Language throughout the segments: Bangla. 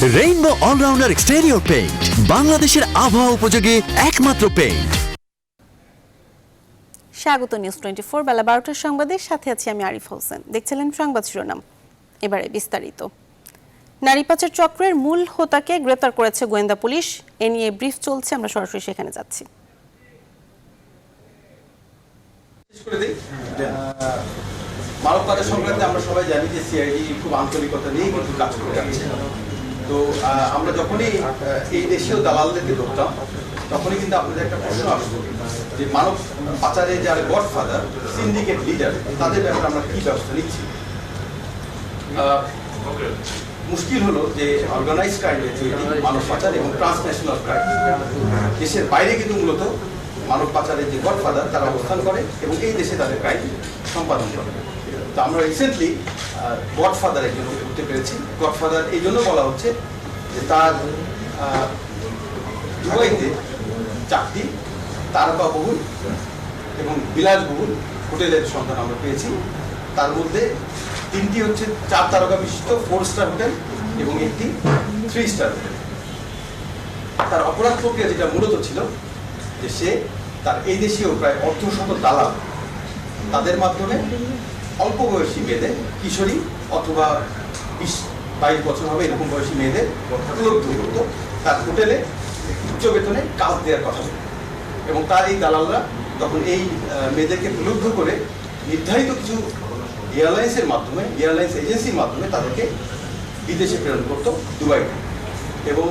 রেইনবো অলরাউন্ডার এক্সটেরিয়র পেইন্ট, বাংলাদেশের আবহাওয়া উপযোগী একমাত্র পেইন্ট। স্বাগত নিউজ 24 বেলা 12টার সংবাদের সাথে আছি আমি আরিফ হোসেন। দেখছিলেন সংবাদ শিরোনাম, এবারে বিস্তারিত। নারী পাচার চক্রের মূল হোতাকে গ্রেপ্তার করেছে গোয়েন্দা পুলিশ। এ নিয়ে ব্রিফ চলছে, আমরা সরাসরি সেখানে যাচ্ছি। মানব পাচার সংক্রান্তে আমরা সবাই জানি যে সিআইডি খুব আন্তরিকতা নিয়ে কিন্তু কাজ করে যাচ্ছে। তো আমরা যখনই এই দেশেও দালালদেরকে ধরতাম তখনই কিন্তু আপনাদের একটা প্রশ্ন আসতো যে মানব পাচারে যারা গডফাদার, সিন্ডিকেট লিডার, তাদের ব্যাপারে আমরা কি ব্যবস্থা নিচ্ছি। মুশকিল হলো যে অর্গানাইজ ক্রাইমের যে মানব পাচার এবং ট্রান্সন্যাশনাল ক্রাইম, দেশের বাইরে কিন্তু মূলত মানব পাচারের যে গডফাদার তারা অবস্থান করে এবং এই দেশে তাদের ক্রাইম সম্পাদন করে। তো আমরা রিসেন্টলি গডফাদার একজনকে ধরতে পেরেছি। গডফাদার এই জন্য বলা হচ্ছে যে তার দুবাইতে চাকরি, তারকাবহুল এবং বিলাসবহুল হোটেলের সন্ধান আমরা পেয়েছি। তার মধ্যে 3টি হচ্ছে 4 তারকা বিশিষ্ট 4 স্টার হোটেল এবং একটি 3 স্টার হোটেল। তার অপরাধ প্রক্রিয়া যেটা মূলত ছিল যে সে তার এই দেশীয় প্রায় অর্ধশত দালাল, তাদের মাধ্যমে অল্প বয়সী মেয়েদের, কিশোরী অথবা 20-22 বছর হবে এরকম বয়সী মেয়েদের প্রলুব্ধ করতো তার হোটেলে উচ্চ বেতনে কাজ দেওয়ার কথা ছিল। এবং তার এই দালালরা তখন এই মেয়েদেরকে প্রলুব্ধ করে নির্ধারিত কিছু এয়ারলাইন্সের মাধ্যমে, এয়ারলাইন্স এজেন্সির মাধ্যমে তাদেরকে বিদেশে প্রেরণ করতো, দুবাইতে। এবং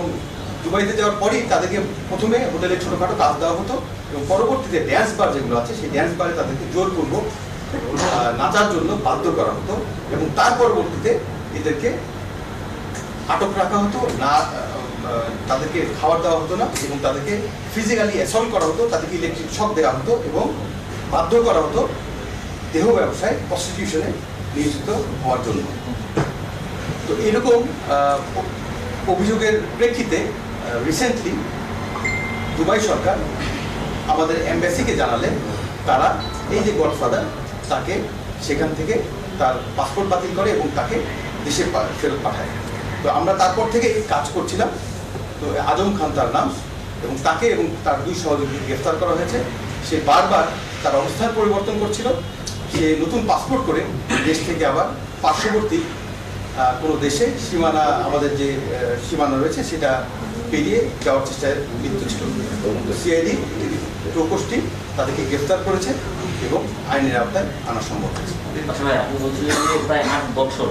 দুবাইতে যাওয়ার পরেই তাদেরকে প্রথমে হোটেলে ছোটোখাটো কাজ দেওয়া হতো এবং পরবর্তীতে ড্যান্স বার যেগুলো আছে সেই ড্যান্স বারে তাদেরকে জোরপূর্বক নাচার জন্য বাধ্য করা হতো এবং তার পরবর্তীতে এদেরকে আটক রাখা হতো না, তাদেরকে খাবার দেওয়া হতো না এবং তাদেরকে ফিজিক্যালি অ্যাসল্ট করা হতো, তাদেরকে ইলেকট্রিক শক দেওয়া হতো এবং বাধ্য করা হতো দেহ ব্যবসায়, প্রস্টিটিউশনে নিয়োজিত হওয়ার জন্য। তো এরকম অভিযোগের প্রেক্ষিতে রিসেন্টলি দুবাই সরকার আমাদের এমবাসিকে জানালে তারা এই যে গডফাদার তাকে সেখান থেকে তার পাসপোর্ট বাতিল করে এবং তাকে দেশে ফেরত পাঠায়। তো আমরা তারপর থেকে কাজ করছিলাম। তো আজম খান তার নাম, এবং তাকে এবং তার 2 সহযোগীকে গ্রেফতার করা হয়েছে। সে বারবার তার অবস্থান পরিবর্তন করছিল। সে নতুন পাসপোর্ট করে দেশ থেকে আবার পার্শ্ববর্তী কোনো দেশে সীমানা, আমাদের যে সীমানা রয়েছে সেটা পেরিয়ে যাওয়ার চেষ্টায় লিপ্ত ছিল। তো সিআইডি প্রকোষ্ঠী তাদেরকে গ্রেফতার করেছে এবং আইনের আওতায় আনা সম্ভব হয়েছে। আপনি বলছিলেন যে প্রায় 8 বছর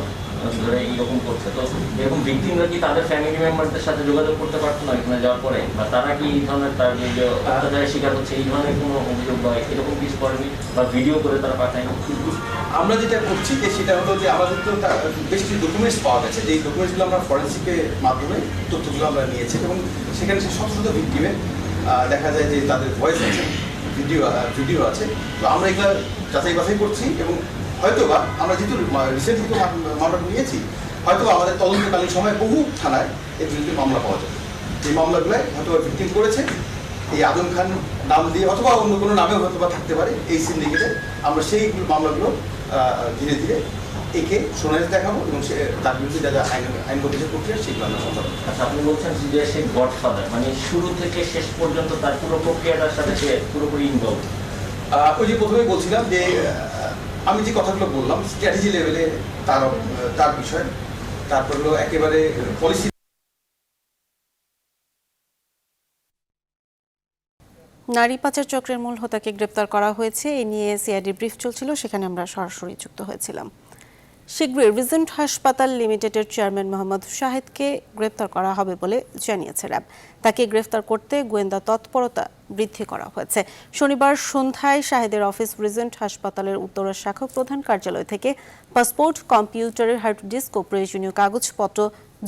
ধরে এইরকম করছে, তো এরকম ভিকটিমরা কি তাদের ফ্যামিলি মেম্বারদের সাথে যোগাযোগ করতে পারতো না এখানে যাওয়ার পরে, বা তারা কি এই ধরনের তার যে অত্যাচারের শিকার হচ্ছে এই ধরনের কোনো অভিযোগ বা এরকম কিছু করেনি বা ভিডিও করে তারা পাঠায়নি? আমরা যেটা করছি যে সেটা হলো যে আমাদের তো বেশ কিছু ডকুমেন্টস পাওয়া গেছে, যে এই ডকুমেন্টসগুলো আমরা ফরেন্সিকের মাধ্যমে তথ্যগুলো আমরা নিয়েছি এবং সেখানে সে শত শত ভিকটিমে দেখা যায় যে তাদের ভয়েস আছে, ভিডিও আছে। তো আমরা এগুলো যাচাই বাছাই করছি এবং হয়তোবা আমরা যেহেতু রিসেন্টলি তো মামলাটা নিয়েছি, হয়তোবা আমাদের তদন্তকালীন সময় বহু থানায় এর বিরুদ্ধে মামলা পাওয়া যাবে। এই মামলাগুলোয় হয়তোবা ভিকটিম করেছে এই আজম খান নাম দিয়ে, অথবা অন্য কোনো নামেও হয়তোবা থাকতে পারে এই সিন্ডিকেটে। আমরা সেই মামলাগুলো ধীরে ধীরে একে শোনাতে দেখাবো এবং সে তার বিরুদ্ধে যা যা আইনগত যে প্রক্রিয়া সেগুলো আমরা সম্ভব। আচ্ছা, আপনি বলছেন যে সে গডফাদার, মানে শুরু থেকে শেষ পর্যন্ত তার পুরো প্রক্রিয়াটার সাথে সে পুরোপুরি ইনভলভ। ওই যে প্রথমে বলছিলাম যে আমি যে কথাগুলো বললাম স্ট্র্যাটেজি লেভেলে তার বিষয়, তারপর হলো একেবারে পলিসি। নারী পাচার চক্রের মূল হোতাকে গ্রেপ্তার করা হয়েছে। এ নিয়ে সিআইডি ব্রিফ চলছিল, সেখানে আমরা সরাসরি যুক্ত হয়েছিলাম। শীঘ্রই রিজেন্ট হাসপাতাল লিমিটেডের চেয়ারম্যান মোহাম্মদ শাহেদকে গ্রেপ্তার করা হবে বলে জানিয়েছে র্যাব। তাকে গ্রেফতার করতে গোয়েন্দা তৎপরতা বৃদ্ধি করা হয়েছে। শনিবার সন্ধ্যায় শাহেদের অফিস রিজেন্ট হাসপাতালের উত্তরা শাখা প্রধান কার্যালয় থেকে পাসপোর্ট, কম্পিউটারের হার্ড ডিস্ক ও প্রয়োজনীয় কাগজপত্র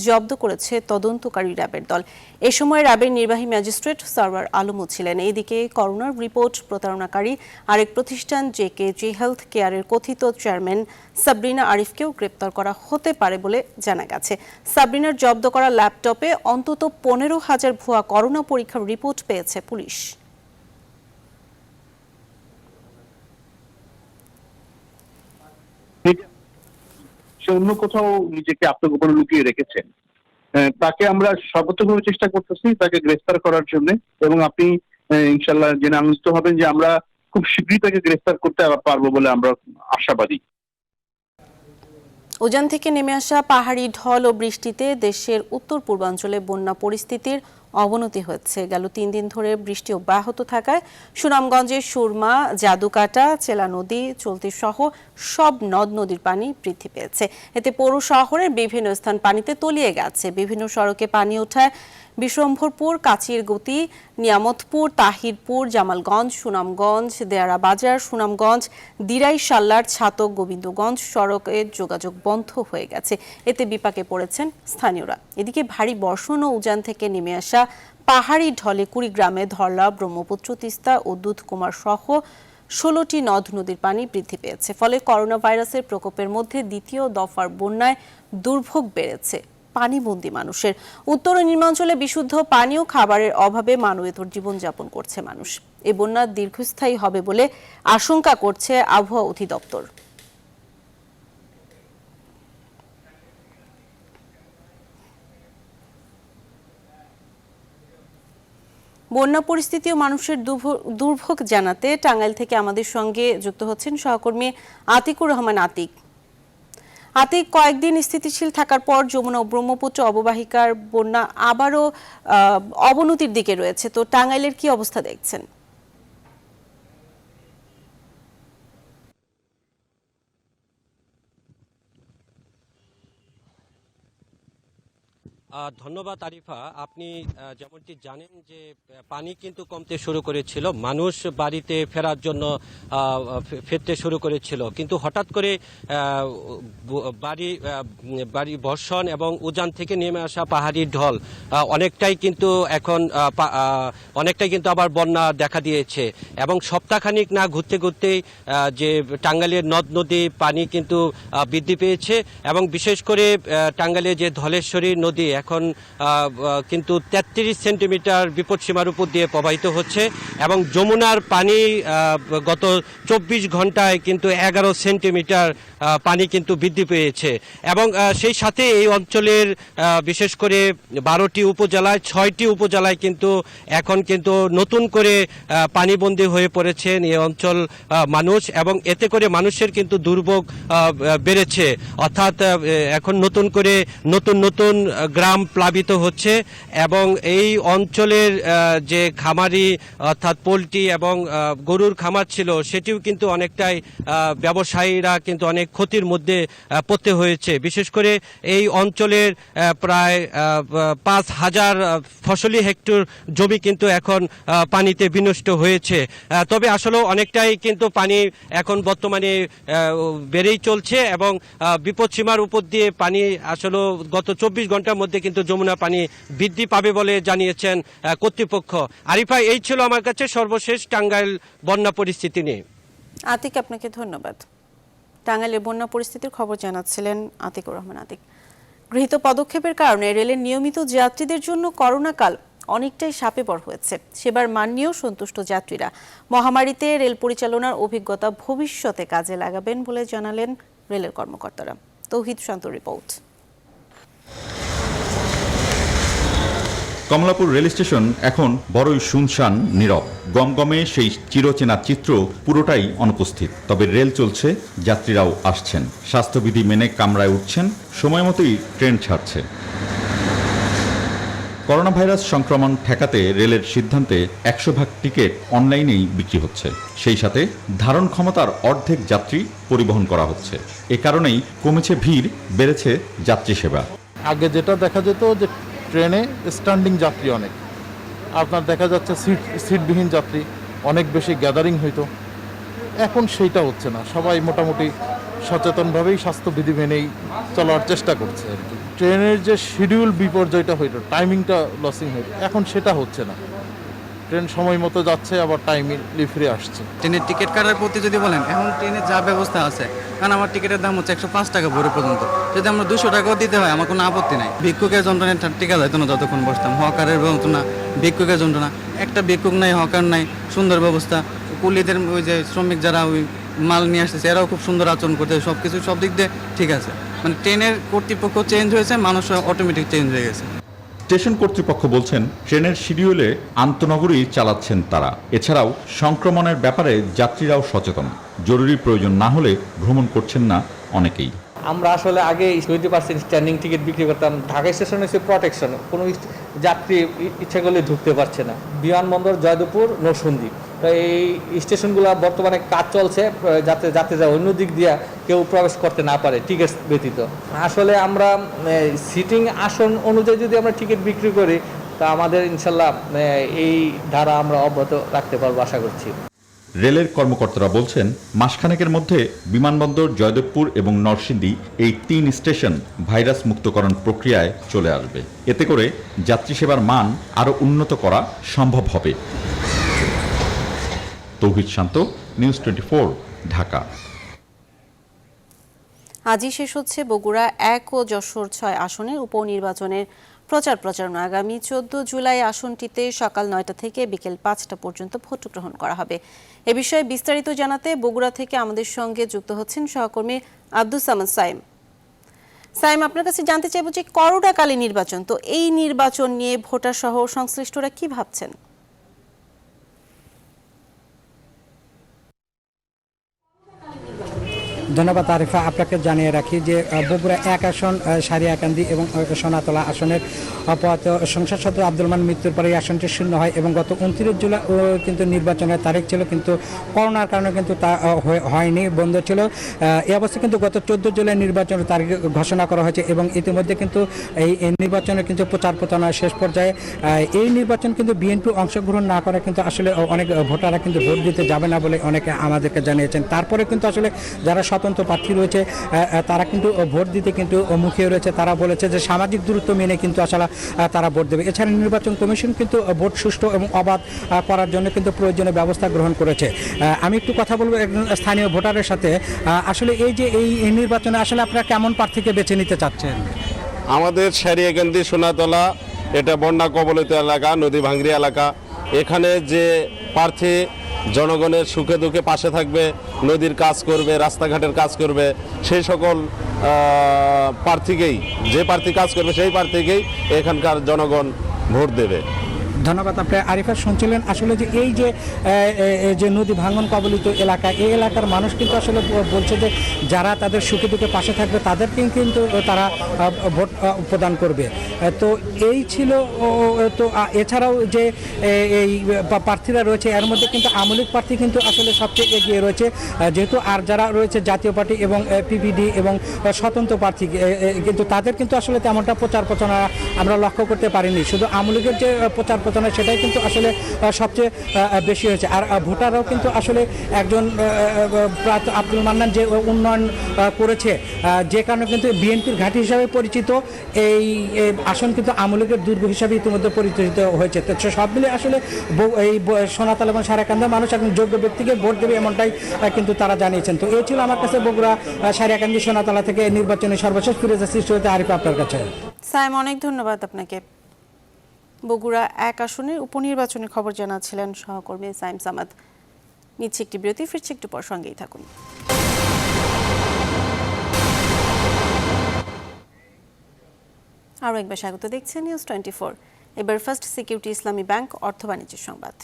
জব্দ করেছে তদন্তকারী র্যাবের দল। এ সময় র্যাবের নির্বাহী ম্যাজিস্ট্রেট সারওয়ার আলমও ছিলেন। এদিকে করোনার রিপোর্ট প্রতারণাকারী আরেক প্রতিষ্ঠান জেকেজি হেলথ কেয়ারের কথিত চেয়ারম্যান সাবরিনা আরিফকেও গ্রেপ্তার করা হতে পারে বলে জানা গেছে। সাবরিনার জব্দ করা ল্যাপটপে অন্তত 15,000 ভুয়া করোনা পরীক্ষার রিপোর্ট পেয়েছে পুলিশ। সে অন্য কোথাও নিজেকে আত্মগোপনে লুকিয়ে রেখেছেন। তাকে আমরা সর্বোচ্চভাবে চেষ্টা করতেছি তাকে গ্রেফতার করার জন্য, এবং আপনি ইনশাল্লাহ জেনে আনন্দিত হবেন যে আমরা খুব শীঘ্রই তাকে গ্রেফতার করতে পারবো বলে আমরা আশাবাদী। উজান থেকে নেমে আসা পাহাড়ি ঢল ও বৃষ্টিতে দেশের উত্তর পূর্বাঞ্চলে বন্যা পরিস্থিতির অবনতি হচ্ছে। গেল 3 দিন ধরে বৃষ্টি অব্যাহত থাকায় সুনামগঞ্জের সুরমা, জাদুকাটা, চেলা নদী, চলতি সহ সব নদ নদীর পানি বৃদ্ধি পেয়েছে। এতে পৌর শহরের বিভিন্ন স্থান পানিতে তলিয়ে গেছে। বিভিন্ন সড়কে পানি ওঠায় বিশম্ভরপুর, কাচির গতি, নিয়ামতপুর, তাহিরপুর, জামালগঞ্জ, সুনামগঞ্জ, দেয়ারা বাজার, সুনামগঞ্জ, দিরাই সাল্লার, ছাতক, গোবিন্দগঞ্জ সড়কে যোগাযোগ বন্ধ হয়ে গেছে। এতে বিপাকে পড়েছেন স্থানীয়রা। এদিকে ভারী বর্ষণ ও উজান থেকে নেমে আসা পাহাড়ি ঢলে কুড়িগ্রামে ধরলা, ব্রহ্মপুত্র, তিস্তা ও দুধকুমার সহ 16টি নদ নদীর পানি বৃদ্ধি পেয়েছে। ফলে করোনা ভাইরাসের প্রকোপের মধ্যে দ্বিতীয় দফার বন্যায় দুর্ভোগ বেড়েছে পানিবন্দী মানুষের। উত্তর ও নিম্নাঞ্চলে বিশুদ্ধ পানি ও খাবারের অভাবে মানবেতর জীবনযাপন করছে মানুষ। এই বন্যা দীর্ঘস্থায়ী হবে বলে আশঙ্কা করছে আবহাওয়া অধিদপ্তর। বন্যা পরিস্থিতি ও মানুষের দুর্ভোগ জানাতে টাঙ্গাইল থেকে আমাদের সঙ্গে যুক্ত হচ্ছেন সহকর্মী আতিকুর রহমান আতিক। আতিক, কয়েকদিন স্থিতিশীল থাকার পর যমুনা ও ব্রহ্মপুত্র অববাহিকার বন্যা আবারও অবনতির দিকে রয়েছে, তো টাঙ্গাইলের কি অবস্থা দেখছেন? ধন্যবাদ আরিফা। আপনি যেমনটি জানেন যে পানি কিন্তু কমতে শুরু করেছিল, মানুষ বাড়িতে ফেরার জন্য ফিরতে শুরু করেছিল, কিন্তু হঠাৎ করে বাড়ি বর্ষণ এবং উজান থেকে নেমে আসা পাহাড়ি ঢল অনেকটাই কিন্তু আবার বন্যা দেখা দিয়েছে। এবং সপ্তাহখানিক না ঘুরতে ঘুরতেই যে টাঙ্গাইলের নদ নদী পানি কিন্তু বৃদ্ধি পেয়েছে, এবং বিশেষ করে টাঙ্গাইলের যে ধলেশ্বরী নদী এখন কিন্তু 33 সেন্টিমিটার বিপদসীমার উপর দিয়ে প্রবাহিত হচ্ছে, এবং যমুনার পানি গত 24 ঘন্টায় কিন্তু 11 সেন্টিমিটার পানি কিন্তু বৃদ্ধি পেয়েছে। এবং সেই সাথে এই অঞ্চলের বিশেষ করে 12টি উপজেলায় 6টি উপজেলায় কিন্তু এখন কিন্তু নতুন করে পানিবন্দী হয়ে পড়েছেন এই অঞ্চল মানুষ, এবং এতে করে মানুষের কিন্তু দুর্ভোগ বেড়েছে। অর্থাৎ এখন নতুন করে নতুন গ্রাম প্লাবিত হচ্ছে, এবং এই অঞ্চলের যে খামারি অর্থাৎ পোল্ট্রি এবং গরুর খামার ছিল সেটিও কিন্তু অনেকটাই ব্যবসায়ীরা কিন্তু অনেক ক্ষতির মধ্যে পড়তে হয়েছে। বিশেষ করে এই অঞ্চলের প্রায় 5,000 ফসলি হেক্টর জমি কিন্তু এখন পানিতে বিনষ্ট হয়েছে। তবে আসলে অনেকটাই কিন্তু পানি এখন বর্তমানে বেড়েই চলছে, এবং বিপদসীমার উপর দিয়ে পানি আসলে গত 24 ঘন্টার মধ্যে কিন্তু যমুনা পানি বৃদ্ধি পাবে বলে জানিয়েছেন কর্তৃপক্ষ। আরিফা, এই ছিল আমার কাছে সর্বশেষ টাঙ্গাইল বন্যা পরিস্থিতি নিয়ে। আতিক, আপনাকে ধন্যবাদ। টাঙ্গাইলের বন্যা পরিস্থিতির খবর জানাচ্ছিলেন আতিকুর রহমান আতিক। গৃহীত পদক্ষেপের কারণে রেলের নিয়মিত যাত্রীদের জন্য করোনাকাল অনেকটাই শাপেবর হয়েছে। সেবার মান নিয়েও সন্তুষ্ট যাত্রীরা। মহামারীতে রেল পরিচালনার অভিজ্ঞতা ভবিষ্যতে কাজে লাগাবেন বলে জানালেন রেলের কর্মকর্তারা। তৌহিদ শান্ত রিপোর্ট। কমলাপুর রেল স্টেশন এখন বড়ই শুনশান, নীরব। গমগমে সেই চিরচেনা চিত্র পুরোটাই অনুপস্থিত। তবে রেল চলছে, যাত্রীরাও আসছেন, স্বাস্থ্যবিধি মেনে কামরায় উঠছেন, সময় মতোই ট্রেন ছাড়ছে। করোনা ভাইরাস সংক্রমণ ঠেকাতে রেলের সিদ্ধান্তে 100% টিকিট অনলাইনেই বিক্রি হচ্ছে। সেই সাথে ধারণ ক্ষমতার অর্ধেক যাত্রী পরিবহন করা হচ্ছে। এ কারণেই কমেছে ভিড়, বেড়েছে যাত্রী সেবা। আগে যেটা দেখা যেত যে ট্রেনে স্ট্যান্ডিং যাত্রী অনেক, আপনার দেখা যাচ্ছে সিটবিহীন যাত্রী অনেক বেশি গ্যাদারিং হইতো। এখন সেইটা হচ্ছে না, সবাই মোটামুটি সচেতনভাবেই স্বাস্থ্যবিধি মেনেই চলার চেষ্টা করছে আর কি। ট্রেনের যে শিডিউল বিপর্যয়টা হইতো, টাইমিংটা লসিং হইতো, এখন সেটা হচ্ছে না। ট্রেন সময় মতো যাচ্ছে, আবার টাইমলি ফিরে আসছে। ট্রেনের টিকিট কাটার প্রতি যদি বলেন, এখন ট্রেনের যা ব্যবস্থা আছে, কারণ আমার টিকিটের দাম হচ্ছে 105 টাকা ভোরে পর্যন্ত, যদি আমরা 200 টাকাও দিতে হয় আমার কোনো আপত্তি নাই। ভিক্ষুকের যন্ত্রণায় টিকা যাইতো না যতক্ষণ বসতাম, হকারের যন্ত্রণা, ভিক্ষুকের যন্ত্রণা, একটা ভিক্ষুক নাই, হকার নাই, সুন্দর ব্যবস্থা। কুলিদের ওই যে শ্রমিক যারা ওই মাল নিয়ে আসতেছে এরাও খুব সুন্দর আচরণ করতে, সব কিছু সব দিক দিয়ে ঠিক আছে। মানে ট্রেনের কর্তৃপক্ষ চেঞ্জ হয়েছে, মানুষ অটোমেটিক চেঞ্জ হয়ে গেছে। স্টেশন কর্তৃপক্ষ বলছেন ট্রেনের শিডিউলে আন্তনগরী চালাচ্ছেন তারা। এছাড়াও সংক্রমণের ব্যাপারে যাত্রীরাও সচেতন। জরুরি প্রয়োজন না হলে ভ্রমণ করছেন না অনেকেই। আমরা আসলে আগে 20% স্ট্যান্ডিং টিকিট বিক্রি করতাম। ঢাকা স্টেশনে হচ্ছে প্রোটেকশন, কোনো যাত্রী ইচ্ছা করলে ঢুকতে পারছে না। বিমানবন্দর, জয়দেবপুর, নরসিংদী, তো এই স্টেশনগুলো বর্তমানে কাজ চলছে, যাতে যাত্রীরা অন্য দিক দিয়ে কেউ প্রবেশ করতে না পারে টিকিট ব্যতীত। আসলে আমরা সিটিং আসন অনুযায়ী যদি আমরা টিকিট বিক্রি করি, তা আমাদের ইনশাল্লাহ এই ধারা আমরা অব্যাহত রাখতে পারবো আশা করছি। রেলের কর্মকর্তারা বলছেন মাসখানেকের মধ্যে বিমানবন্দর, জয়দেবপুর এবং নরসিংদী এই 3 স্টেশন ভাইরাস মুক্তকরণ প্রক্রিয়ায় চলে আসবে। এতে করে যাত্রী সেবার মান আরও উন্নত করা সম্ভব হবে। তৌহিদ শান্ত, নিউজ 24, ঢাকা। আজই শেষ হচ্ছে বগুড়া 1 ও যশোর 6 আসনের উপনির্বাচনের প্রচারণা। আগামী 14 জুলাই আসনটিতে সকাল 9টা থেকে বিকেল 5টা পর্যন্ত ভোট গ্রহণ করা হবে। এ বিষয়ে বিস্তারিত জানাতে বগুড়া থেকে আমাদের সঙ্গে যুক্ত হচ্ছেন সহকর্মী আব্দুস সামাদ সাইম। সাইম, আপনার কাছে জানতে চাইব যে করোনাকালে নির্বাচন, তো এই নির্বাচন নিয়ে ভোটার সহ সংশ্লিষ্টরা কি ভাবছেন? ধন্যবাদ আরিফা। আপনাকে জানিয়ে রাখি যে বগুড়া 1 আসন সারিয়াকান্দি এবং সোনাতলা আসনের সংসদ সদস্য আব্দুল মান মৃত্যুর পরে এই আসনটি শূন্য হয় এবং গত 29 জুলাই কিন্তু নির্বাচনের তারিখ ছিল, কিন্তু করোনার কারণে কিন্তু তা হয়নি, বন্ধ ছিল। এই অবস্থায় কিন্তু গত 14 জুলাই নির্বাচনের তারিখ ঘোষণা করা হয়েছে এবং ইতিমধ্যে কিন্তু এই নির্বাচনের কিন্তু প্রচারণা শেষ পর্যায়ে। এই নির্বাচন কিন্তু বিএনপি অংশগ্রহণ না করে কিন্তু আসলে অনেক ভোটাররা কিন্তু ভোট দিতে যাবে না বলে অনেকে আমাদেরকে জানিয়েছেন। তারপরে কিন্তু আসলে যারা স্বতন্ত্র প্রার্থী রয়েছে তারা কিন্তু ভোট দিতে কিন্তু মুখিয়ে রয়েছে। তারা বলেছে যে সামাজিক দূরত্ব মেনে কিন্তু আসলে তারা ভোট দেবে। এছাড়া নির্বাচন কমিশন কিন্তু ভোট সুষ্ঠু এবং অবাধ করার জন্য কিন্তু প্রয়োজনীয় ব্যবস্থা গ্রহণ করেছে। আমি একটু কথা বলবো একজন স্থানীয় ভোটারের সাথে। আসলে এই যে এই নির্বাচনে আসলে আপনারা কেমন প্রার্থীকে বেছে নিতে চাচ্ছেন? আমাদের সারিয়াকান্দি, সোনাতলা, এটা বন্যা কবলিত এলাকা, নদী ভাঙ্গরি এলাকা। এখানে যে প্রার্থী জনগণের সুখে দুঃখে পাশে থাকবে, নদীর কাজ করবে, রাস্তাঘাটের কাজ করবে, সেই সকল প্রার্থীকেই, যে প্রার্থী কাজ করবে সেই প্রার্থীকেই এখানকার জনগণ ভোট দেবে। ধন্যবাদ। আপনি আরিফা শুনছিলেন আসলে যে এই যে নদী ভাঙন কবলিত এলাকা, এই এলাকার মানুষ কিন্তু আসলে বলছে যে যারা তাদের সুখে দুঃখে পাশে থাকবে তাদেরকেই কিন্তু তারা ভোট প্রদান করবে। তো এই ছিল। তো এছাড়াও যে এই প্রার্থীরা রয়েছে এর মধ্যে কিন্তু আওয়ামী লীগ প্রার্থী কিন্তু আসলে সবচেয়ে এগিয়ে রয়েছে, যেহেতু আর যারা রয়েছে জাতীয় পার্টি এবং পিপিডি এবং স্বতন্ত্র প্রার্থী কিন্তু তাদের কিন্তু আসলে তেমনটা প্রচারণা আমরা লক্ষ্য করতে পারিনি। শুধু আওয়ামী লীগের যে প্রচারণা সেটাই কিন্তু আসলে সবচেয়ে বেশি হয়েছে। আর ভোটাররাও কিন্তু আসলে একজন আব্দুল মান্নান যে উন্নয়ন করেছে, যে কারণে কিন্তু বিএনপির ঘাঁটি হিসাবে পরিচিত এই আসন কিন্তু আওয়ামী লীগের দুর্গ হিসাবে ইতিমধ্যে পরিচিত হয়েছে। তো সব মিলে আসলে এই সোনাতলা এবং সারিয়াকান্দির মানুষ একজন যোগ্য ব্যক্তিকে ভোট দেবে এমনটাই কিন্তু তারা জানিয়েছেন। তো এই ছিল আমার কাছে বগুড়া, সারিয়াকান্দি, সোনাতলা থেকে নির্বাচনী সর্বশেষ ফিরে যাচ্ছি আরিফা আপনার কাছে। সাইম, অনেক ধন্যবাদ আপনাকে। বগুড়া 1 আসনের উপনির্বাচনের খবর জানাচ্ছিলেন সহকর্মী সাইম সামাদ। নিচ্ছে একটি বিরতি, ফিরছে একটু পর, সঙ্গেই থাকুন। আরও একবার স্বাগত, দেখছেন নিউজ 24। এবার ফার্স্ট সিকিউরিটি ইসলামী ব্যাংক অর্থ বাণিজ্যের সংবাদ।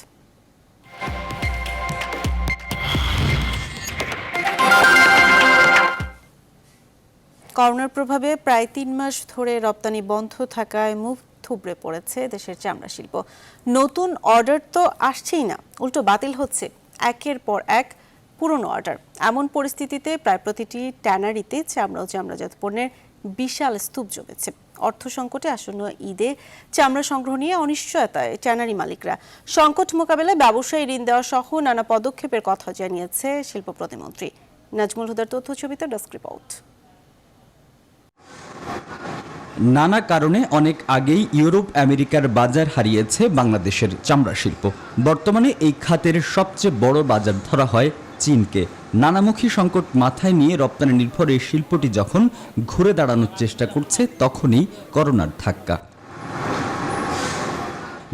করোনার প্রভাবে প্রায় 3 মাস ধরে রপ্তানি বন্ধ থাকায় মুখ থুবড়ে পড়েছে দেশের চামড়া শিল্প। নতুন অর্ডার তো আসছেই না, উল্টো বাতিল হচ্ছে একের পর এক পুরনো অর্ডার। এমন পরিস্থিতিতে প্রায় প্রতিটি ট্যানারিতে চামড়া ও চামড়াজাত পণ্যের বিশাল স্তূপ জমেছে। অর্থ সংকটে আসন্ন ঈদে চামড়া সংগ্রহ নিয়ে অনিশ্চয়তায় ট্যানারি মালিকরা। সংকট মোকাবেলায় ব্যবসায়ী ঋণ দেওয়া সহ নানা পদক্ষেপের কথা জানিয়েছে শিল্প প্রতিমন্ত্রী। নাজমুল হুদার তথ্য ছবিতে ডেস্ক রিপোর্ট। নানা কারণে অনেক আগেই ইউরোপ আমেরিকার বাজার হারিয়েছে বাংলাদেশের চামড়া শিল্প। বর্তমানে এই খাতের সবচেয়ে বড় বাজার ধরা হয় চীনকে। নানামুখী সংকট মাথায় নিয়ে রপ্তানি নির্ভর এই শিল্পটি যখন ঘুরে দাঁড়ানোর চেষ্টা করছে, তখনই করোনার ধাক্কা।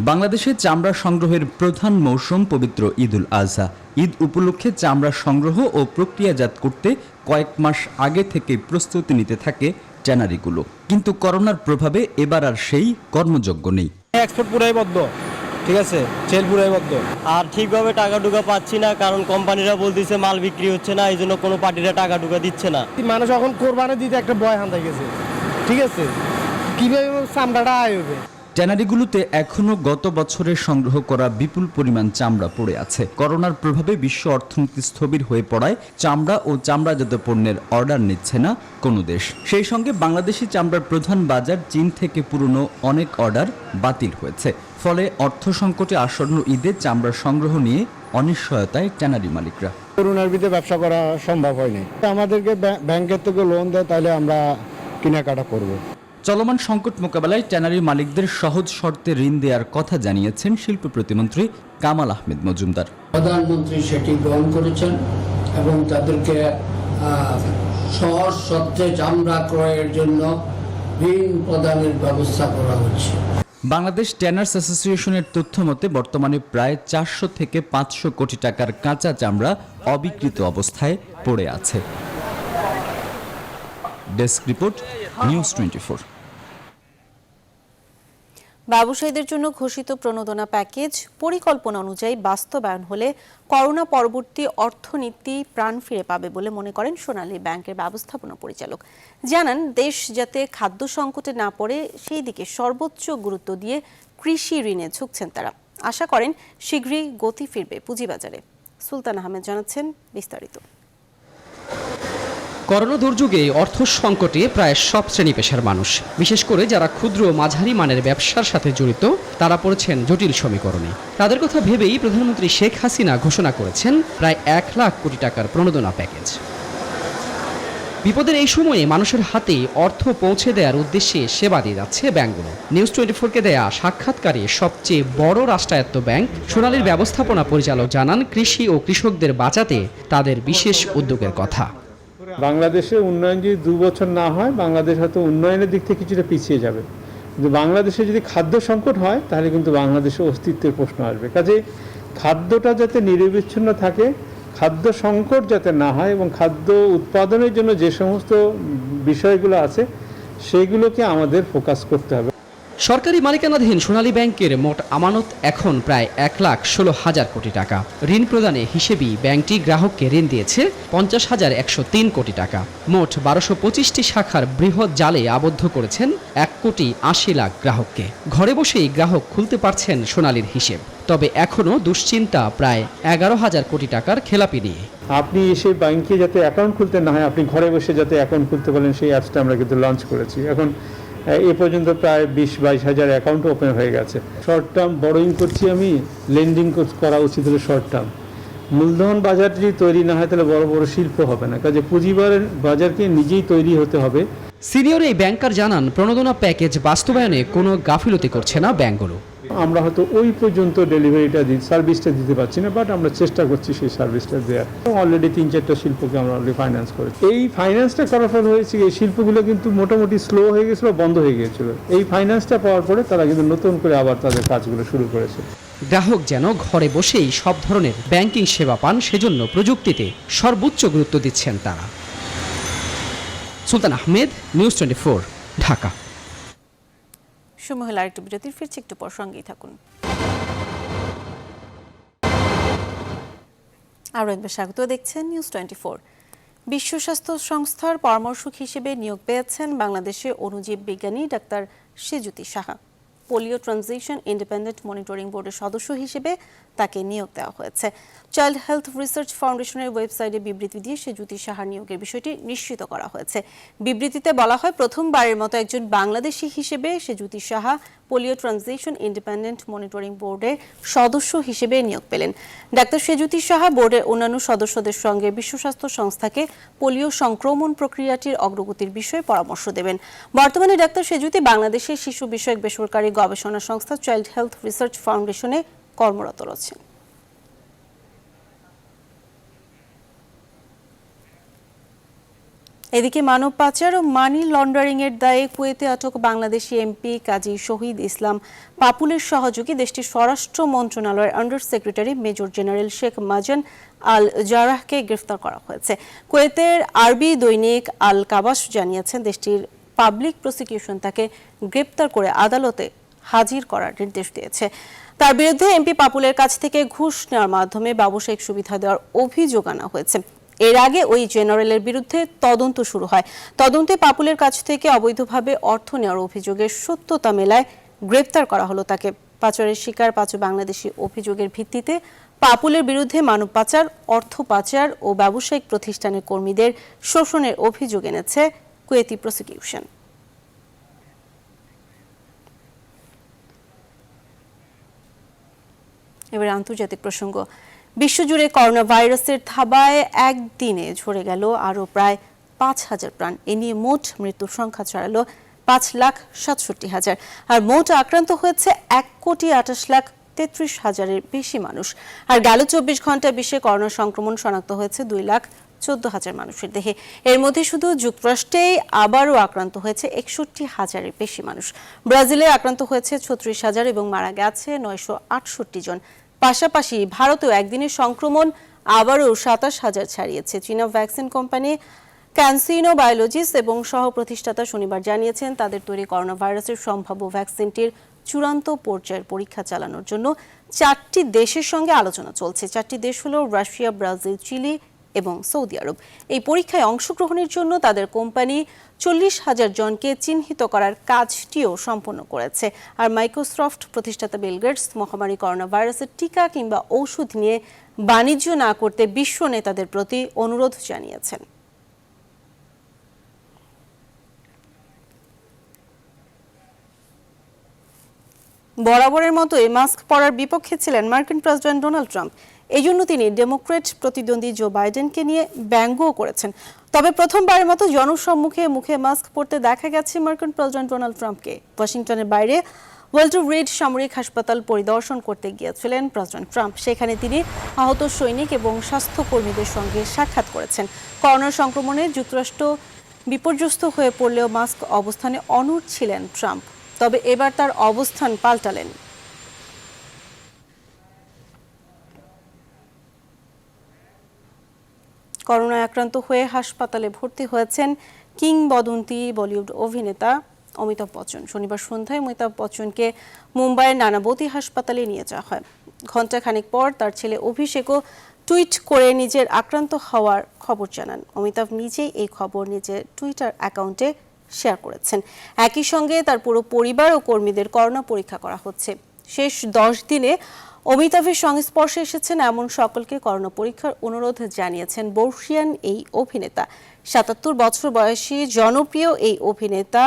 বাংলাদেশে চামড়া সংগ্রহের প্রধান মৌসুম পবিত্র ঈদুল আজহা। ঈদ উপলক্ষে চামড়া সংগ্রহ ও প্রক্রিয়াজাত করতে কয়েক মাস আগে থেকে প্রস্তুতি নিতে থাকে ট্যানারিগুলো, কিন্তু করোনার প্রভাবে এবার আর সেই কর্মযোগ্য নেই। এক্সপোর্ট পুরাই বন্ধ, ঠিক আছে, সেল পুরাই বন্ধ। আর ঠিকভাবে টাকা টুকা পাচ্ছি না, কারণ কোম্পানিরা বলতেছে মাল বিক্রি হচ্ছে না, এই জন্য কোনো পার্টিরা টাকা টুকা দিচ্ছে না। মানুষ এখন কোরবানি দিতে একটা ভয় হান্দাই গেছে, ঠিক আছে, কিভাবে চামড়াটা আয় হবে। ট্যানারিগুলোতে এখনও গত বছরে সংগ্রহ করা বিপুল পরিমাণ চামড়া পড়ে আছে। করোনার প্রভাবে বিশ্ব অর্থনীতি স্থবির হয়ে পড়ায় চামড়া ও চামড়াজাত পণ্যের অর্ডার নিচ্ছে না কোনো দেশ। সেই সঙ্গে বাংলাদেশি চামড়ার প্রধান বাজার চীন থেকে পুরনো অনেক অর্ডার বাতিল হয়েছে। ফলে অর্থ সংকটে আসন্ন ঈদে চামড়া সংগ্রহ নিয়ে অনিশ্চয়তায় ট্যানারি মালিকরা। করোনার ভিতরে ব্যবসা করা সম্ভব হয়নি, আমাদেরকে ব্যাংকের থেকে লোন দেয়, তাহলে আমরা কেনাকাটা করব। চলমান সংকট মোকাবেলায় ট্যানারি মালিকদের সহজ শর্তে ঋণ দেওয়ার কথা জানিয়েছেন শিল্প প্রতিমন্ত্রী কামাল আহমেদ মজুমদার। প্রধানমন্ত্রী সেটি গ্রহণ করেছেন এবং তাদেরকে সহজ শর্তে চামড়া ক্রয়ের জন্য ঋণ প্রদানের ব্যবস্থা করা হচ্ছে। বাংলাদেশ ট্যানার্স অ্যাসোসিয়েশনের তথ্য মতে বর্তমানে প্রায় 400 থেকে 500 কোটি টাকার কাঁচা চামড়া অবিকৃত অবস্থায় পড়ে আছে। Desk report, news 24। ব্যবসায়ীদের জন্য ঘোষিত প্রণোদনা প্যাকেজ পরিকল্পনা অনুযায়ী বাস্তবায়ন হলে করোনা পরবর্তী অর্থনীতি প্রাণ ফিরে পাবে বলে মনে করেন সোনালী ব্যাংকের ব্যবস্থাপনা পরিচালক। জানান, দেশ যাতে খাদ্য সংকটে না পড়ে সেই দিকে সর্বোচ্চ গুরুত্ব দিয়ে কৃষি ঋণে ঝুঁকছেন তারা। আশা করেন শীঘ্রই গতি ফিরবে পুঁজিবাজারে। সুলতান আহমেদ জানাচ্ছেন বিস্তারিত। করোনা দুর্যোগে অর্থ সংকটে প্রায় সব শ্রেণী পেশার মানুষ, বিশেষ করে যারা ক্ষুদ্র ও মাঝারি মানের ব্যবসার সাথে জড়িত, তারা পড়েছেন জটিল সমীকরণে। তাদের কথা ভেবেই প্রধানমন্ত্রী শেখ হাসিনা ঘোষণা করেছেন প্রায় 1 লাখ কোটি টাকার প্রণোদনা প্যাকেজ। বিপদের এই সময়ে মানুষের হাতে অর্থ পৌঁছে দেওয়ার উদ্দেশ্যে সেবা দিয়ে যাচ্ছে ব্যাংকগুলো। নিউজ 24-কে দেয়া সাক্ষাৎকারে সবচেয়ে বড় রাষ্ট্রায়ত্ত ব্যাংক সোনালীর ব্যবস্থাপনা পরিচালক জানান, কৃষি ও কৃষকদের বাঁচাতে তাদের বিশেষ উদ্যোগের কথা। বাংলাদেশে উন্নয়ন যদি 2 বছর না হয়, বাংলাদেশ হয়তো উন্নয়নের দিক থেকে কিছুটা পিছিয়ে যাবে। কিন্তু বাংলাদেশে যদি খাদ্য সংকট হয়, তাহলে কিন্তু বাংলাদেশের অস্তিত্বের প্রশ্ন আসবে। কাজে খাদ্যটা যাতে নিরবিচ্ছিন্ন থাকে, খাদ্য সংকট যাতে না হয় এবং খাদ্য উৎপাদনের জন্য যে সমস্ত বিষয়গুলো আছে সেগুলোকে আমাদের ফোকাস করতে হবে। সরকারি মালিকানাধীন সোনালী ব্যাংকের মোট আমানত এখন প্রায় 1,16,000 কোটি টাকা। ঋণ প্রদানে হিসেবেই ব্যাংকটি গ্রাহককে ঋণ দিয়েছে 50,103 কোটি টাকা। মোট 1225টি শাখার বৃহৎ জালে আবদ্ধ করেছেন 1,80,00,000 গ্রাহককে। ঘরে বসেই গ্রাহক খুলতে পারছেন সোনালীর হিসেব। তবে এখনও দুশ্চিন্তা প্রায় 11,000 কোটি টাকার খেলাপি নিয়ে। আপনি এসে ব্যাংকে যাতে অ্যাকাউন্ট খুলতে না হয়, আপনি ঘরে বসে যাতে অ্যাকাউন্ট খুলতে পারেন, সেই অ্যাপসটা আমরা কিন্তু লঞ্চ করেছি। এখন এ পর্যন্ত প্রায় 20-22 হাজার অ্যাকাউন্ট ওপেন হয়ে গেছে। শর্ট টার্ম বড়োইং করছি আমি, লেন্ডিং করা উচিত হলো শর্ট টার্ম। মূলধন বাজার যদি তৈরি না হয়, তাহলে বড় বড় শিল্প হবে না। কাজে পুঁজিবাজার বাজারকে নিজেই তৈরি হতে হবে। সিনিয়র এই ব্যাংকার জানান, প্রণোদনা প্যাকেজ বাস্তবায়নে কোনো গাফিলতি করছে না ব্যাংকগুলো। আমরা হয়তো ওই পর্যন্ত ডেলিভারিটা সার্ভিসটা দিতে পারছি না, বাট আমরা চেষ্টা করছি সেই সার্ভিসটা দেওয়ার। অলরেডি 3-4টা শিল্পকে আমরা অলরেডি ফাইন্যান্স করেছি। এই ফাইন্যান্সটা করার ফলে হয়েছে এই শিল্পগুলো কিন্তু মোটামুটি স্লো হয়ে গেছিল, বন্ধ হয়ে গিয়েছিল। এই ফাইন্যান্সটা পাওয়ার পরে তারা কিন্তু নতুন করে আবার তাদের কাজগুলো শুরু করেছে। গ্রাহক যেন ঘরে বসেই সব ধরনের ব্যাংকিং সেবা পান, সেজন্য প্রযুক্তিতে সর্বোচ্চ গুরুত্ব দিচ্ছেন তারা। সুলতান আহমেদ, নিউজ 24, ঢাকা। সময় হলো আরেকটু বিরতির, ফিরছি একটু পর, সঙ্গেই থাকুন। আরও একবার স্বাগত, দেখছেন নিউজ 24। বিশ্ব স্বাস্থ্য সংস্থার পরামর্শক হিসেবে নিয়োগ পেয়েছেন বাংলাদেশে অণুজীব বিজ্ঞানী doctor Sejuti Saha. Polio transition independent monitoring বোর্ডের সদস্য হিসেবে তাকে নিয়োগ দেওয়া হয়েছে। চাইল্ড হেলথ রিসার্চ ফাউন্ডেশনের ওয়েবসাইটে বিবৃতি দিয়ে সেজুতি সাহার নিয়োগের বিষয়টি নিশ্চিত করা হয়েছে। বিবৃতিতে বলা হয়, প্রথমবারের মতো একজন বাংলাদেশি হিসেবে Sejuti Saha polio transition independent monitoring বোর্ডের সদস্য হিসেবে নিয়োগ পেলেন। ডাক্তার সেজুতি সাহা বোর্ডের অন্যান্য সদস্যদের সঙ্গে বিশ্ব স্বাস্থ্য সংস্থাকে পোলিও সংক্রমণ প্রক্রিয়াটির অগ্রগতির বিষয়ে পরামর্শ দেবেন। বর্তমানে ডাক্তার সেজুতি বাংলাদেশের শিশু বিষয়ক বেসরকারি গবেষণা সংস্থা চাইল্ড হেলথ রিসার্চ ফাউন্ডেশনে কর্মরত রয়েছেন। এদিকে মানব পাচার ও মানি লন্ডারিং এর দায়ে কুয়েতে আটক বাংলাদেশি এমপি কাজী শহীদ ইসলাম পাপুলের সহযোগী দেশটির স্বরাষ্ট্র মন্ত্রণালয়ের under secretary major general Sheikh Mazen Al জারাহকে গ্রেফতার করা হয়েছে। কুয়েতের আরবি দৈনিক আল কাবাস জানিয়েছেন দেশটির পাবলিক প্রসিকিউশন তাকে গ্রেপ্তার করে আদালতে হাজির করার নির্দেশ দিয়েছে। তার বিরুদ্ধে এমপি পাপুলের কাছ থেকে ঘুষ নেওয়ার মাধ্যমে ব্যবসায়িক সুবিধা দেওয়ার অভিযোগ আনা হয়েছে। এর আগে ওই জেনারেলের বিরুদ্ধে তদন্ত শুরু হয়। তদন্তে পাপুলের কাছ থেকে অবৈধভাবে অর্থ নেওয়ার অভিযোগের সত্যতা মেলায় গ্রেপ্তার করা হলো তাকে। পাচারের শিকার 5 বাংলাদেশি অভিযোগের ভিত্তিতে পাপুলের বিরুদ্ধে মানব পাচার, অর্থ পাচার ও ব্যবসায়িক প্রতিষ্ঠানের কর্মীদের শোষণের অভিযোগ এনেছে কুয়েতি প্রসিকিউশন। এবার আন্তর্জাতিক প্রসঙ্গ। বিশ্বজুড়ে করোনা ভাইরাসের থাবায় একদিনে ঝরে গেল আরও প্রায় 5,000 প্রাণ। এ নিয়ে মোট মৃত্যুর সংখ্যা ছাড়ালো 5,67,000, আর মোট আক্রান্ত হয়েছে 1,28,33,000-এর বেশি মানুষ। আর গেল 24 ঘন্টায় বিশ্বে করোনা সংক্রমণ শনাক্ত হয়েছে 2,14,000 মানুষের দেহে। এর মধ্যে শুধু যুক্তরাষ্ট্রেই আবারও আক্রান্ত হয়েছে 61,000-এর বেশি মানুষ। ব্রাজিলে আক্রান্ত হয়েছে 36,000 এবং মারা গেছে 968 জন। পাশাপাশি ভারতেও একদিনের সংক্রমণ আবারও 27,000 ছাড়িয়েছে। চীনা ভ্যাকসিন কোম্পানি ক্যানসিনো বায়োলজিস এবং সহ প্রতিষ্ঠাতা শনিবার জানিয়েছেন তাদের তৈরি করোনা ভাইরাসের সম্ভাব্য ভ্যাকসিনটির চূড়ান্ত পর্যায়ের পরীক্ষা চালানোর জন্য 4টি দেশের সঙ্গে আলোচনা চলছে। 4টি দেশ হল রাশিয়া, ব্রাজিল, চিলি এবং সৌদি আরব। এই পরীক্ষায় অংশগ্রহণের জন্য তাদের কোম্পানি 40,000 জনকে চিহ্নিত করার কাজটিও সম্পন্ন করেছে। আর মাইক্রোসফট প্রতিষ্ঠাতা বিল গেটস মহামারী করোনা ভাইরাসের টিকা কিংবা ঔষধ নিয়ে বাণিজ্য না করতে বিশ্ব নেতাদের প্রতি অনুরোধ জানিয়েছেন। বরাবরের মতোই মাস্ক পরার বিপক্ষে ছিলেন মার্কিন প্রেসিডেন্ট ডোনাল্ড ট্রাম্প। এই জন্য তিনি ডেমোক্র্যাট প্রতিদ্বন্দ্বী জো বাইডেনকে নিয়ে ব্যঙ্গও করেছেন। তবে প্রথমবারের মতো জনসম্মুখে মুখে মাস্ক পরতে দেখা গেছে মার্কিন প্রেসিডেন্ট ডোনাল্ড ট্রাম্পকে। ওয়াশিংটনের বাইরে ওয়াল্টার রিড সামরিক হাসপাতাল পরিদর্শন করতে গিয়েছিলেন প্রেসিডেন্ট ট্রাম্প। সেখানে তিনি আহত সৈনিক এবং স্বাস্থ্যকর্মীদের সঙ্গে সাক্ষাৎ করেছেন। করোনা সংক্রমণে যুক্তরাষ্ট্র বিপর্যস্ত হয়ে পড়লেও মাস্ক অবস্থানে অনড় ছিলেন ট্রাম্প। তবে এবার তার অবস্থান পাল্টালেন। করোনায় আক্রান্ত হয়ে হাসপাতালে ভর্তি হয়েছেন কিংবদন্তি বলিউড অভিনেতা অমিতাভ বচ্চন। শনিবার সন্ধ্যায় অমিতাভ বচ্চনকে মুম্বাইয়ের নানাবতী হাসপাতালে নিয়ে যাওয়া হয়। ঘণ্টাখানেক পর তার ছেলে অভিষেকও টুইট করে নিজের আক্রান্ত হওয়ার খবর জানান। অমিতাভ নিজেই এই খবর নিজের টুইটার অ্যাকাউন্টে শেয়ার করেছেন। একই সঙ্গে তার পুরো পরিবার ও কর্মীদের করোনা পরীক্ষা করা হচ্ছে। শেষ 10 দিনে অমিতাভের সংস্পর্শে এসেছেন এমন সকলকে করোনা পরীক্ষার অনুরোধ জানিয়েছেন বর্ষিয়ান এই অভিনেতা। 77 বছর বয়সী জনপ্রিয় এই অভিনেতা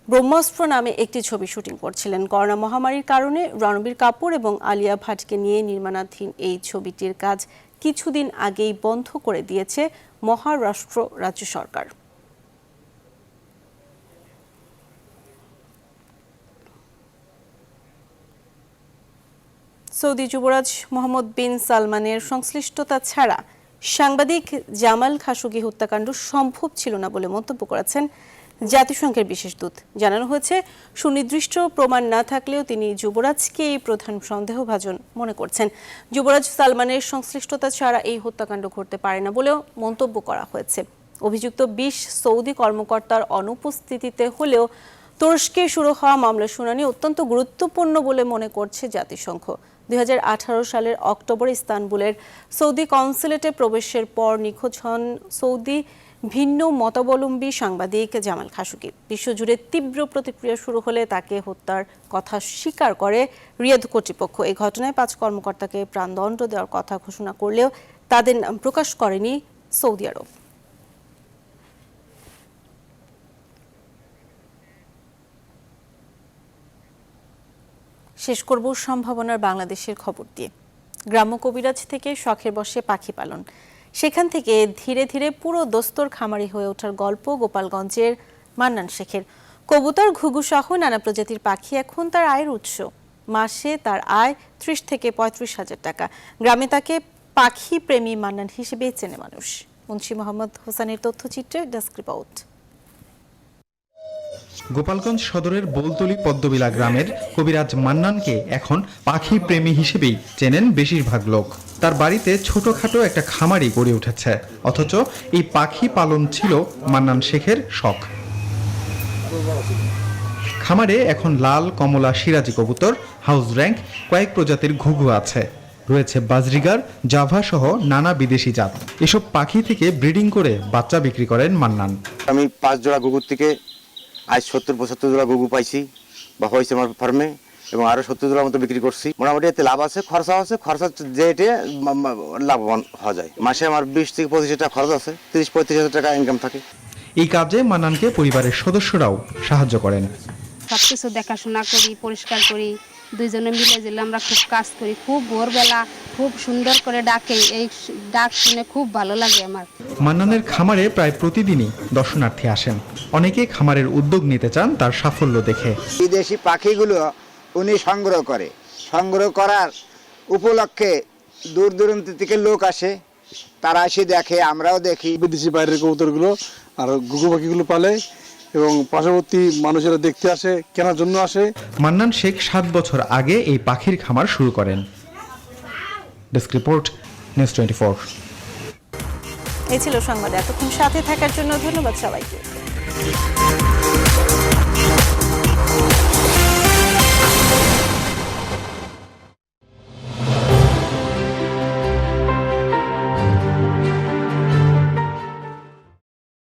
ব্রহ্মাস্ত্র নামে একটি ছবি শুটিং করছিলেন। করোনা মহামারীর কারণে রণবীর কাপুর এবং আলিয়া ভাটকে নিয়ে নির্মাণাধীন এই ছবিটির কাজ কিছুদিন আগেই বন্ধ করে দিয়েছে মহারাষ্ট্র রাজ্য সরকার। সৌদি যুবরাজ মোহাম্মদ বিন সালমানের সংশ্লিষ্টতা ছাড়া সাংবাদিক জামাল খাশোগি হত্যাকাণ্ড সম্ভব ছিল না বলে মন্তব্য করেছেন জাতিসংঘের বিশেষ দূত। জানানো হয়েছে, সুনির্দিষ্ট প্রমাণ না থাকলেও তিনি যুবরাজকেই প্রধান সন্দেহভাজন মনে করছেন। যুবরাজ সালমানের সংশ্লিষ্টতা ছাড়া এই হত্যাকাণ্ড ঘটতে পারে না বলেও মন্তব্য করা হয়েছে। অভিযুক্ত 20 সৌদি কর্মকর্তার অনুপস্থিতিতে হলেও তুরস্কে শুরু হওয়া মামলার শুনানি অত্যন্ত গুরুত্বপূর্ণ বলে মনে করছে জাতিসংঘ। 2018 সালের অক্টোবরে ইস্তানবুলের সৌদি কনসুলেটে প্রবেশের পর নিখোঁজ হন সৌদি ভিন্ন মতাবলম্বী সাংবাদিক জামাল খাশোগি। বিশ্বজুড়ে তীব্র প্রতিক্রিয়া শুরু হলে তাকে হত্যার কথা স্বীকার করে রিয়াদ কর্তৃপক্ষ। এই ঘটনায় 5 কর্মকর্তাকে প্রাণদণ্ড দেওয়ার কথা ঘোষণা করলেও তাদের নাম প্রকাশ করেনি সৌদি আরব। শেষ করব সম্ভাবনার বাংলাদেশের খবর দিয়ে। গ্রাম্য কবিরাজ থেকে শখের বশে পাখি পালন, সেখান থেকে ধীরে ধীরে পুরো দস্তর খামারি হয়ে ওঠার গল্প গোপালগঞ্জের মান্নান শেখের। কবুতর, ঘুঘু সহ নানা প্রজাতির পাখি এখন তার আয়ের উৎস। মাসে তার আয় 30 থেকে 35 হাজার টাকা। গ্রামে তাকে পাখি প্রেমী মান্নান হিসেবে চেনে মানুষ। মুন্সি মোহাম্মদ হোসেনের তথ্যচিত্রে ডেস্ক রিপোর্ট। গোপালগঞ্জ সদরের বোলতলি পদ্মবিলা গ্রামের কবিরাজ মান্নানকে এখন পাখি প্রেমী হিসেবেই চেনেন বেশিরভাগ লোক। তার বাড়িতে ছোটখাটো একটা খামারই গড়ে উঠেছে, অথচ এই পাখি পালন ছিল মান্নান শেখের শখ। খামারে এখন লাল, কমলা, সিরাজি কবুতর, হাউস র্যাঙ্ক, কয়েক প্রজাতির ঘুঘু আছে। রয়েছে বাজরিগার, জাভা সহ নানা বিদেশি জাত। এসব পাখি থেকে ব্রিডিং করে বাচ্চা বিক্রি করেন মান্নান। আমি 5 জোড়া ঘুঘুর থেকে আজ 70-75 জোড়া ঘুঘু পাইছি বা হয়েছে আমার ফার্মে, এবং আরো 70 জোড়ার মতো বিক্রি করছি। মোটামুটি এতে লাভ আছে, খরচা আছে। খরচা যেটা লাভবান হওয়া যায়। মাসে আমার 20 থেকে 25 হাজার টাকা খরচ আছে, 30-35 হাজার টাকা ইনকাম থাকে। এই কাজে মান্নানকে পরিবারের সদস্যরাও সাহায্য করেন। সবকিছু দেখাশোনা করি, পরিষ্কার করি, দুইজনে মিলে যেলে আমরা খুব কাজ করি। খুব ভোরবেলা খুব সুন্দর করে ডাকে, এই ডাক শুনে খুব ভালো লাগে আমার। মান্নানের খামারে প্রায় প্রতিদিনই দর্শনার্থী আসেন। অনেকে খামারের উদ্যোগ নিতে চান তার সাফল্য দেখে। বিদেশি পাখিগুলো উনি সংগ্রহ করে, সংগ্রহ করার উপলক্ষে দূর দূরান্ত থেকে লোক আসে, তারা এসে দেখে, আমরাও দেখি। বিদেশি বাইরের কবুতরগুলো আর ঘুঘু পাখিগুলো পালে এবং পার্শ্ববর্তী মানুষেরা দেখতে আসে, কেনার জন্য আসে। মান্নান শেখ 7 বছর আগে এই পাখির খামার শুরু করেন। Desk report, news 24। এই ছিল সংবাদ। এতক্ষণ সাথে থাকার জন্য ধন্যবাদ সবাইকে।